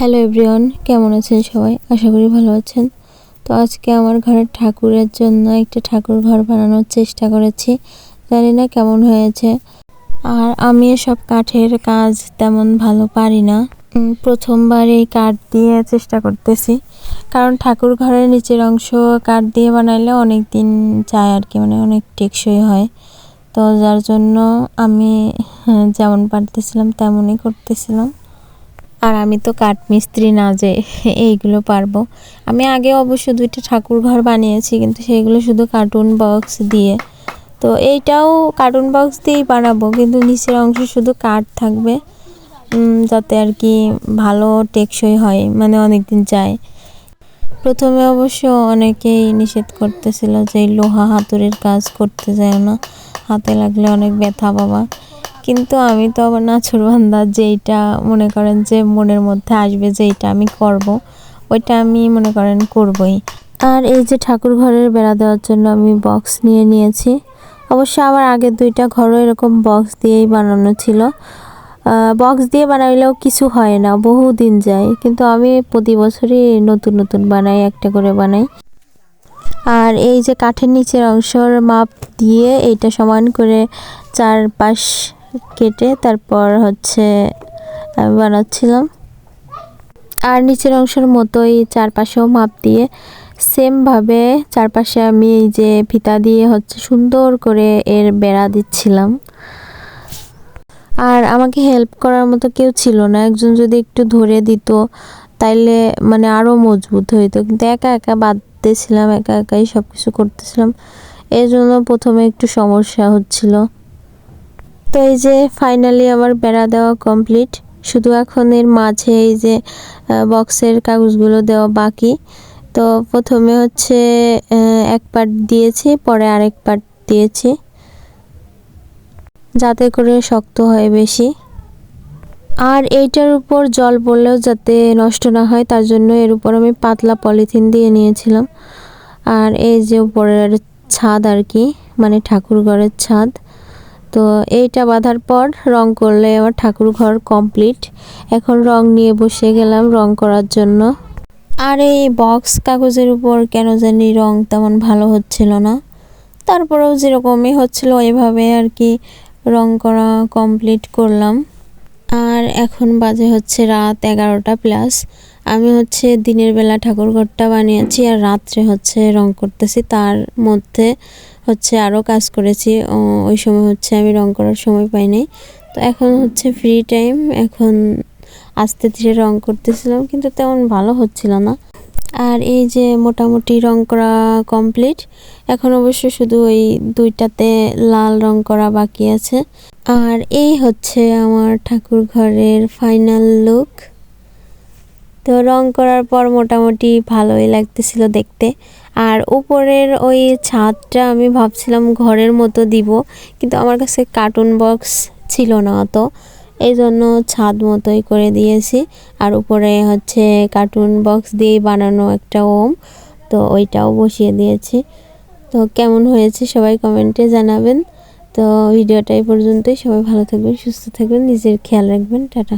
Hello everyone, কেমন আছেন সবাই? আশা করি ভালো আছেন। তো আজকে আমার ঘরের ঠাকুরের জন্য একটা ঠাকুর ঘর বানানোর চেষ্টা করেছি। জানি না কেমন হয়েছে। আর আমি এসব কাঠের কাজ তেমন ভালো পারি না। প্রথমবার এই কাঠ দিয়ে চেষ্টা করতেছি, কারণ ঠাকুর ঘরের নিচের অংশ কাঠ দিয়ে বানাইলে অনেক দিন যায় আর কি, মানে অনেক টেকসই হয়। তো যার জন্য আমি যেমন পারতেছিলাম তেমনই করতেছিলাম। আর আমি তো কাঠমিস্ত্রি না যে এইগুলো পারবো। আমি আগে অবশ্য 2টা ঠাকুর ঘর বানিয়েছি, কিন্তু সেগুলো শুধু কার্টুন বক্স দিয়ে। তো এইটাও কার্টুন বক্স দিয়েই বানাবো, কিন্তু নিচের অংশ শুধু কাঠ থাকবে, যাতে আর কি ভালো টেকসই হয়, মানে অনেক দিন যায়। প্রথমে অবশ্য অনেকেই নিষেধ করতেছিল যে লোহা হাতুড়ির কাজ করতে যায় না, হাতে লাগলে অনেক ব্যথা বাবা। কিন্তু আমি তো আবার নাছোড়বান্দা, যেইটা মনে করেন যে মনের মধ্যে আসবে যে এইটা আমি করব, ওইটা আমি মনে করেন করবই। আর এই যে ঠাকুর ঘরের বেড়া দেওয়ার জন্য আমি বক্স নিয়ে নিয়েছি। অবশ্য আমার আগের 2টা ঘরও এরকম বক্স দিয়েই বানানো ছিল। বক্স দিয়ে বানাইলেও কিছু হয় না, বহু দিন যায়, কিন্তু আমি প্রতি বছরই নতুন নতুন বানাই, একটা করে বানাই। আর এই যে কাঠের নিচের অংশের মাপ দিয়ে এইটা সমান করে 4 পাশ কেটে তারপর আমি বানাচ্ছিলাম। আর নিচের অংশের মতোই চারপাশেও মাপ দিয়ে সেমভাবে চারপাশে আমি এই যে ফিতা দিয়ে সুন্দর করে এর বেড়া দিচ্ছিলাম। আর আমাকে হেল্প করার মতো কেউ ছিল না, একজন যদি একটু ধরে দিত তাইলে মানে আরও মজবুত হইতো, কিন্তু একা একা বাঁধতেছিলাম, একা একাই সব কিছু করতেছিলাম, এই জন্য প্রথমে একটু সমস্যা হচ্ছিল। তো এই যে ফাইনালি আমার বেড়া দেওয়া কমপ্লিট, শুধু এখন এর মাঝে এই যে বক্সের কাগজগুলো দেওয়া বাকি। তো প্রথমে এক পার্ট দিয়েছি, পরে আরেক পার্ট দিয়েছি, যাতে করে শক্ত হয় বেশি। আর এইটার উপর জল পড়লেও যাতে নষ্ট না হয়, তার জন্য এর উপর আমি পাতলা পলিথিন দিয়ে নিয়েছিলাম। আর এই যে উপরের ছাদ আর কি, মানে ঠাকুর ঘরের ছাদ। তো এইটা বাঁধার পর রং করলে আমার ঠাকুর ঘর কমপ্লিট। এখন রং নিয়ে বসে গেলাম রং করার জন্য। আর এই বক্স কাগজের উপর কেন জানি রং তেমন ভালো হচ্ছিল না, তারপরেও যেরকমই হচ্ছিল এভাবে আর কি রং করা কমপ্লিট করলাম। আর এখন বাজে রাত 11টা প্লাস। আমি দিনের বেলা ঠাকুর ঘরটা বানিয়েছি, আর রাত্রে রং করতেছি। তার মধ্যে আরও কাজ করেছি, ওই সময় আমি রং করার সময় পাইনি। তো এখন ফ্রি টাইম, এখন আস্তে ধীরে রং করতেছিলাম, কিন্তু তেমন ভালো হচ্ছিল না। আর এই যে মোটামুটি রং করা কমপ্লিট। এখন অবশ্য শুধু ওই 2টাতে লাল রং করা বাকি আছে। আর এই আমার ঠাকুর ঘরের ফাইনাল লুক। তো রং করার পর মোটামুটি ভালোই লাগতেছিল দেখতে। আর উপরের ওই ছাদটা আমি ভাবছিলাম ঘরের মতো দিব, কিন্তু আমার কাছে কার্টুন বক্স ছিল না অত, এই জন্য ছাদ মতোই করে দিয়েছি। আর উপরে কার্টুন বক্স দিয়ে বানানো একটা ওম, তো ওইটাও বসিয়ে দিয়েছি। তো কেমন হয়েছে সবাই কমেন্টে জানাবেন। তো ভিডিওটা এই পর্যন্তই। সবাই ভালো থাকবেন, সুস্থ থাকবেন, নিজের খেয়াল রাখবেন। টাটা।